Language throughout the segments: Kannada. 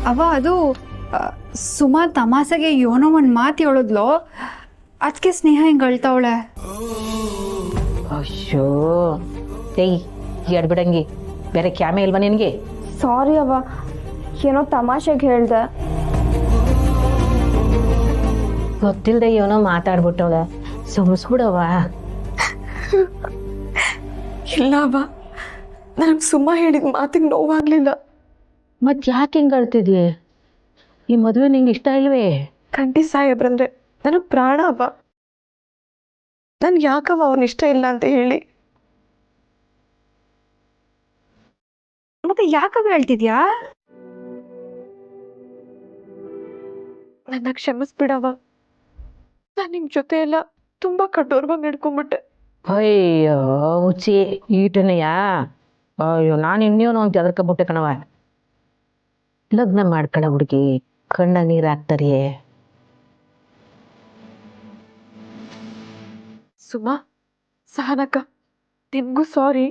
ಅವ ಅದು ಸುಮಾ ತಮಾಸೆಗೆ ಏನೋ ಒಂದು ಮಾತು ಹೇಳಿದ್ಲು, ಅದಕ್ಕೆ ಸ್ನೇಹ ಹಿಂಗೆ ಅಳ್ತಾವಳೆ. ಅಯ್ಯೋ ಏಯ್ ಎಡ್ಬಿಡಂಗಿ, ಬೇರೆ ಕ್ಯಾಮೆ ಇಲ್ವಾ ನಿನಗೆ? ಸಾರಿ ಅವ್ವ, ಏನೋ ತಮಾಷೆಗೆ ಹೇಳ್ದೆ. ಗೊತ್ತಿಲ್ಲದೆ ಏನೋ ಮಾತಾಡ್ಬಿಟ್ಟವಳೆ, ಸುಮಿಸ್ಬಿಡವ. ಇಲ್ಲ ಅವ್ವ, ನನಗೆ ಸುಮ್ಮ ಹೇಳಿದ ಮಾತಿಗೆ ನೋವಾಗ್ಲಿಲ್ಲ. ಮತ್ತೆ ಯಾಕೆ ಹಿಂಗೆ ಅಳ್ತಿದ್ವಿ? ಈ ಮದುವೆ ನಿಂಗೆ ಇಷ್ಟ ಇಲ್ವೇ? ಕಂಠಿ ಸಾಹೇಬ್ರಂದ್ರೆ ನನಗೆ ಪ್ರಾಣ ಅವ್ವ. ನನ್ಗೆ ಯಾಕವ್ವ ಅವ್ನ ಇಷ್ಟ ಇಲ್ಲ ಅಂತ ಹೇಳಿ? ಮತ್ತೆ ಯಾಕವ ಹೇಳ್ತಿದ್ಯಾ? ನನ್ನ ಕ್ಷಮಿಸ್ಬಿಡವ. ನಾನು ನಿಮ್ ಜೊತೆ ಎಲ್ಲ ತುಂಬಾ ಕಠೋರವಾಗಿ ನಡ್ಕೊಂಡ್ಬಿಟ್ಟೆ. ಅಯ್ಯೋ ಹುಚ್ಚಿ ಈಟನೆಯಾ? ಅಯ್ಯೋ ನಾನು ಇನ್ನೇನು ಅಂತ ಎದರ್ಕೊಂಬಿಟ್ಟೆ ಕಣವ. ಲಗ್ನ ಮಾಡ್ಕೊಳ್ಳ ಹುಡುಗಿ, ಕಣ್ಣ ನೀರು ಹಾಕ್ತಾರಿಯೇ. ಸುಮಾ, ಸಹನಕ್ಕ, ನಿಮ್ಗೂ ಸಾರಿ.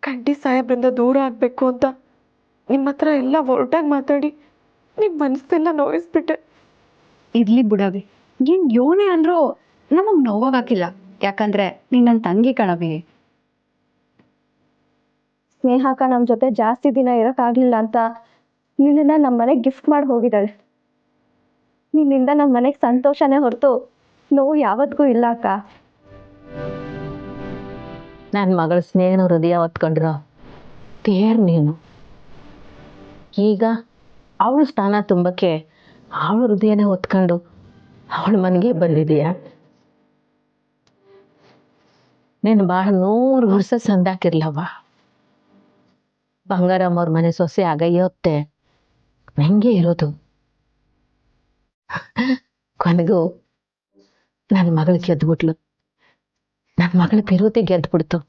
ಕಂಠಿ ಸಾಹೇಬ್ರಿಂದ ದೂರ ಆಗ್ಬೇಕು ಅಂತ ನಿಮ್ಮ ಹತ್ರ ಎಲ್ಲ ಒರಟಾಗಿ ಮಾತಾಡಿ ನಿಮ್ ಮನಸ್ಸೆಲ್ಲ ನೋಯಿಸ್ಬಿಟ್ಟೆ. ಇರ್ಲಿ ಬಿಡವಿ, ಏನ್ ಯೋನೇ ಅಂದ್ರು ನಮಗ್ ನೋವಾಗಾಕಿಲ್ಲ, ಯಾಕಂದ್ರೆ ನೀನ್ ನನ್ನ ತಂಗಿ ಕಣವಿ. ಸ್ನೇಹಕ್ಕ ನಮ್ಮ ಜೊತೆ ಜಾಸ್ತಿ ದಿನ ಇರೋಕ್ಕಾಗ್ಲಿಲ್ಲ ಅಂತ ನಿನ್ನ ನಮ್ಮ ಮನೆಗೆ ಗಿಫ್ಟ್ ಮಾಡಿ ಹೋಗಿದ್ದಾಳೆ. ನಿನ್ನಿಂದ ನಮ್ಮ ಮನೆಗೆ ಸಂತೋಷನೇ ಹೊರತು ನೋವು ಯಾವತ್ತಿಗೂ ಇಲ್ಲ ಅಕ್ಕ. ನನ್ನ ಮಗಳ ಸ್ನೇಹನ ಹೃದಯ ಹೊತ್ಕೊಂಡ್ರ ತೇರ್ ನೀನು. ಈಗ ಅವಳ ಸ್ಥಾನ ತುಂಬಕ್ಕೆ ಅವಳ ಹೃದಯನೇ ಹೊತ್ಕೊಂಡು ಅವಳ ಮನೆಗೆ ಬಂದಿದೀಯ. ನೀನು ಭಾಳ 100 ವರ್ಷ ಸಂದಾಕಿರ್ಲವ್ವ. ಬಂಗಾರಮ್ಮ ಅವ್ರ ಮನೆ ಸೊಸೆ ಆಗಯ್ಯೋತ್ತೆ ನಂಗೆ ಇರೋದು. ಕೊನೆಗೂ ನನ್ನ ಮಗಳು ಗೆದ್ಬಿಟ್ಲು, ನನ್ನ ಮಗಳ ಪಿರುತಿ ಗೆದ್ಬಿಡ್ತು.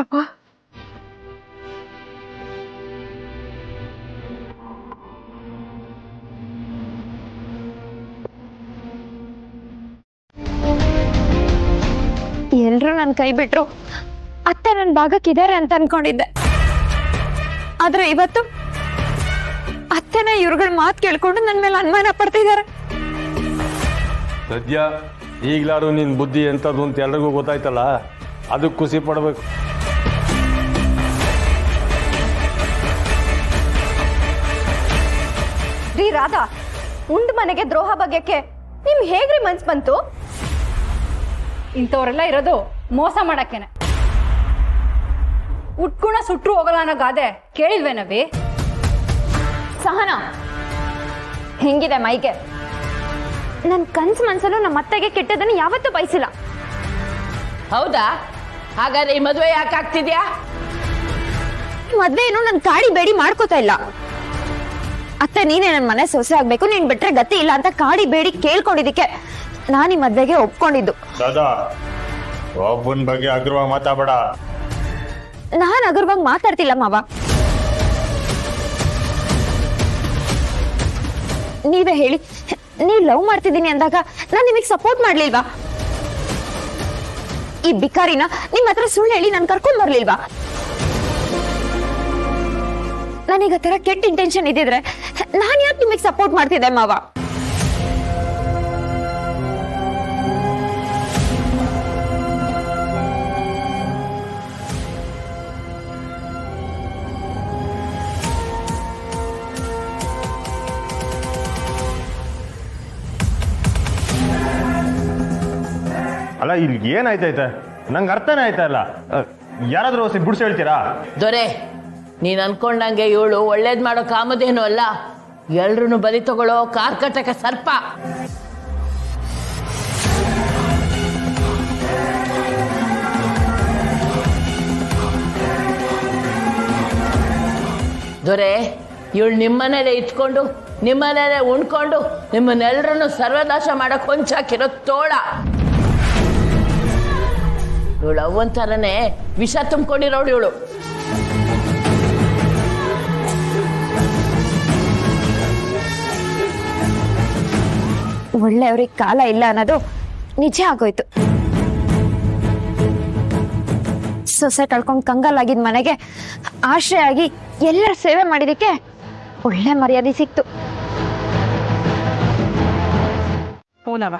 ಅಪ್ಪ, ಎಲ್ರು ನನ್ನ ಕೈ ಬಿಟ್ರು, ಅತ್ತೆ ನನ್ನ ಭಾಗಕ್ಕಿದ್ದಾರೆ ಅಂತ ಅನ್ಕೊಂಡಿದ್ದೆ. ಆದ್ರೆ ಇವತ್ತು ಅತ್ತೆನ ಇವ್ರುಗಳ ಮಾತು ಕೇಳ್ಕೊಂಡು ನನ್ನ ಮೇಲೆ ಅನುಮಾನ ಪಡ್ತಿದ್ದಾರೆ. ಸದ್ಯ ಈಗ್ಲಾರು ನಿನ್ ಬುದ್ಧಿ ಎಂಥದ್ದು ಅಂತ ಎಲ್ರಿಗೂ ಗೊತ್ತಾಯ್ತಲ್ಲ, ಅದಕ್ಕೆ ಖುಷಿ ಪಡ್ಬೇಕು. ರೀ ರಾಧಾ, ಉಂಡ್ ಮನೆಗೆ ದ್ರೋಹ ಬಗ್ಗೆಕ್ಕೆ ನಿಮ್ ಹೇಗ್ರಿ ಮನ್ಸ್ ಬಂತು? ಇಂಥವ್ರೆಲ್ಲ ಇರೋದು ಮೋಸ ಮಾಡಕ್ಕೇನೆ. ಉಟ್ಗುಣ ಸುಟ್ರು ಹೋಗಲ್ಲ ಅನ್ನೋ ಗಾದೆ ಕೇಳಿಲ್ವೇನವಿ? ಸಹನ, ಹೆಂಗಿದೆ ಮೈಗೆ? ನನ್ ಕನ್ಸ್ ಮನ್ಸಲ್ಲೂ ನಮ್ಮ ಅತ್ತೆಗೆ ಕೆಟ್ಟದನ್ನು ಯಾವತ್ತೂ ಬಯಸಿಲ್ಲ. ಹೌದಾ? ಹಾಗಾದ್ರೆ ಈ ಮದುವೆ ಯಾಕೆ ಆಗ್ತಿದ್ಯಾ? ಮದ್ವೆ ಏನು ನನ್ ಕಾಡಿ ಬೇಡಿ ಮಾಡ್ಕೋತಾ ಇಲ್ಲ. ಅತ್ತೆ ನೀನೇ ನನ್ ಮನೆ ಸೊಸೆ ಆಗ್ಬೇಕು, ನೀನ್ ಬಿಟ್ರೆ ಗತಿ ಇಲ್ಲ ಅಂತ ಕಾಡಿ ಬೇಡಿ ಕೇಳ್ಕೊಂಡಿದ್ದಕ್ಕೆ ನಾನು ಈ ಮದ್ವೆಗೆ ಒಪ್ಕೊಂಡಿದ್ದು. ದಾದಾ, ಒಬ್ಬನ ಬಗ್ಗೆ ಅಗ್ರವಾಗಿ ಮಾತಾಡಬೇಡ. ನಾನ್ ಅಗರ್ವಾಗಿ ಮಾತಾಡ್ತಿಲ್ಲ ಮಾವ. ನೀವೇ ಹೇಳಿ, ನೀವ್ ಲವ್ ಮಾಡ್ತಿದ್ದೀನಿ ಅಂದಾಗ ನಾನ್ ನಿಮಗ್ ಸಪೋರ್ಟ್ ಮಾಡ್ಲಿಲ್ವಾ? ಈ ಬಿಕಾರಿನ ನಿಮ್ ಹತ್ರ ಸುಳ್ಳು ಹೇಳಿ ನನ್ ಕರ್ಕೊಂಡ್ ಬರ್ಲಿಲ್ವಾ? ನನಗ ತರ ಕೆಟ್ಟ ಇಂಟೆನ್ಷನ್ ಇದ್ದಿದ್ರೆ ನಾನ್ ಯಾಕೆ ನಿಮಗ್ ಸಪೋರ್ಟ್ ಮಾಡ್ತಿದ್ದೆ ಮಾವ? ಅಲ್ಲ, ಇಲ್ಲಿ ಏನಾಯ್ತೈತೆ ನಂಗೆ ಅರ್ಥನೇ ಆಯ್ತಾ ಇಲ್ಲ. ಯಾರಾದ್ರೂ ಹೊಸ ಬಿಡ್ಸಿ ಹೇಳ್ತೀರಾ? ದೊರೆ, ನೀನು ಅನ್ಕೊಂಡಂಗೆ ಇವಳು ಒಳ್ಳೇದು ಮಾಡೋ ಕಾಮಧೇನು ಅಲ್ಲ, ಎಲ್ರೂ ಬಲಿ ತಗೊಳ್ಳೋ ಕಾರ್ಕಟಕ ಸರ್ಪ. ದೊರೆ, ಇವಳು ನಿಮ್ಮನೇಲೆ ಇಟ್ಕೊಂಡು ನಿಮ್ಮನೇಲೆ ಉಣ್ಕೊಂಡು ನಿಮ್ಮನ್ನೆಲ್ಲರನ್ನು ಸರ್ವನಾಶ ಮಾಡಕ್ ಹೊಂಚಾಕಿರೋ ತೋಳ. ಇವಳು ಅವೊಂಥರನೇ ವಿಷ ತುಂಬಿಕೊಂಡಿರೋಳು ಇವಳು. ಒಳ್ಳೆಯವ್ರಿಗೆ ಕಾಲ ಇಲ್ಲ ಅನ್ನೋದು ನಿಜ ಆಗೋಯ್ತು. ಸೊಸೆ ಕಳ್ಕೊಂಡು ಕಂಗಾಲಾಗಿದ್ ಮನೆಗೆ ಆಶ್ರಯ ಆಗಿ ಎಲ್ಲರ ಸೇವೆ ಮಾಡಿದಕ್ಕೆ ಒಳ್ಳೆ ಮರ್ಯಾದೆ ಸಿಕ್ತು. ಹೂನವ.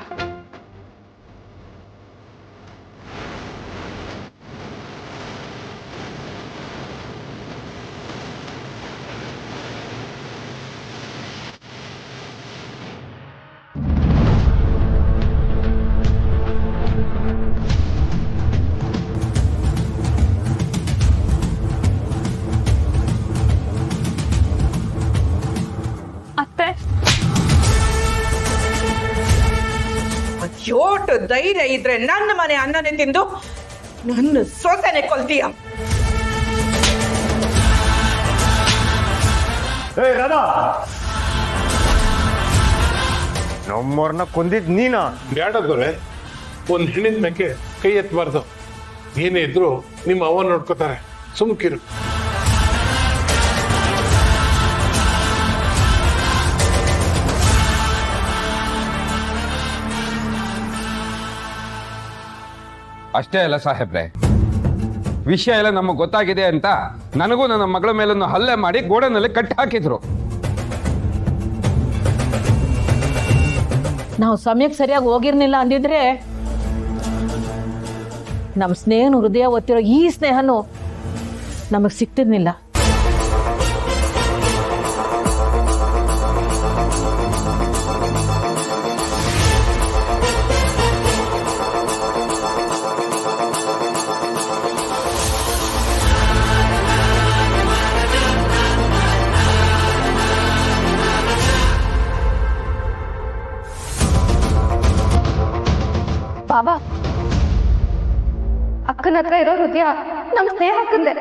ಅತ್ತೆ, ಯೋಟು ಧೈರ್ಯ ಇದ್ರೆ ನನ್ನ ಮನೆ ಅನ್ನನೇ ತಿಂದು ನನ್ನ ಸೊಸೆನೆ ಕೊಲ್ತೀಯ. ಏ ರಾಧಾ, ನಮ್ಮವ್ರನ್ನ ಕೊಂದಿದ್ ನೀನಾ? ಬ್ಯಾಡದವ್ರೆ, ಒಂದು ಹೆಣ್ಣಿನ ಮೇಲೆ ಕೈ ಎತ್ತಬಾರ್ದು. ಏನೇ ಇದ್ರು ನಿಮ್ಮ ಅವ್ವ ನೋಡ್ಕೋತಾರೆ, ಸುಮ್ಕಿರು. ಅಷ್ಟೇ ಅಲ್ಲ ಸಾಹೇಬ್ರೆ, ವಿಷಯ ಎಲ್ಲ ನಮಗೆ ಗೊತ್ತಾಗಿದೆ ಅಂತ ನನಗೂ ನನ್ನ ಮಗಳ ಮೇಲನ್ನು ಹಲ್ಲೆ ಮಾಡಿ ಗೋಡೆನಲ್ಲಿ ಕಟ್ಟಿ ಹಾಕಿದ್ರು. ನಾವು ಸಮಯಕ್ಕೆ ಸರಿಯಾಗಿ ಹೋಗಿರ್ಲಿಲ್ಲ ಅಂದಿದ್ರೆ ನಮ್ಮ ಸ್ನೇಹನ ಹೃದಯ ಒತ್ತಿರೋ ಈ ಸ್ನೇಹನು ನಮಗೆ ಸಿಗ್ತಿರ್ಲಿಲ್ಲ. ಬಾಬಾ, ಅಕ್ಕನ ಹತ್ರ ಇರೋ ಹೃದಯ ನಮ್ ಸ್ನೇಹಕ್ಕಂದೆ.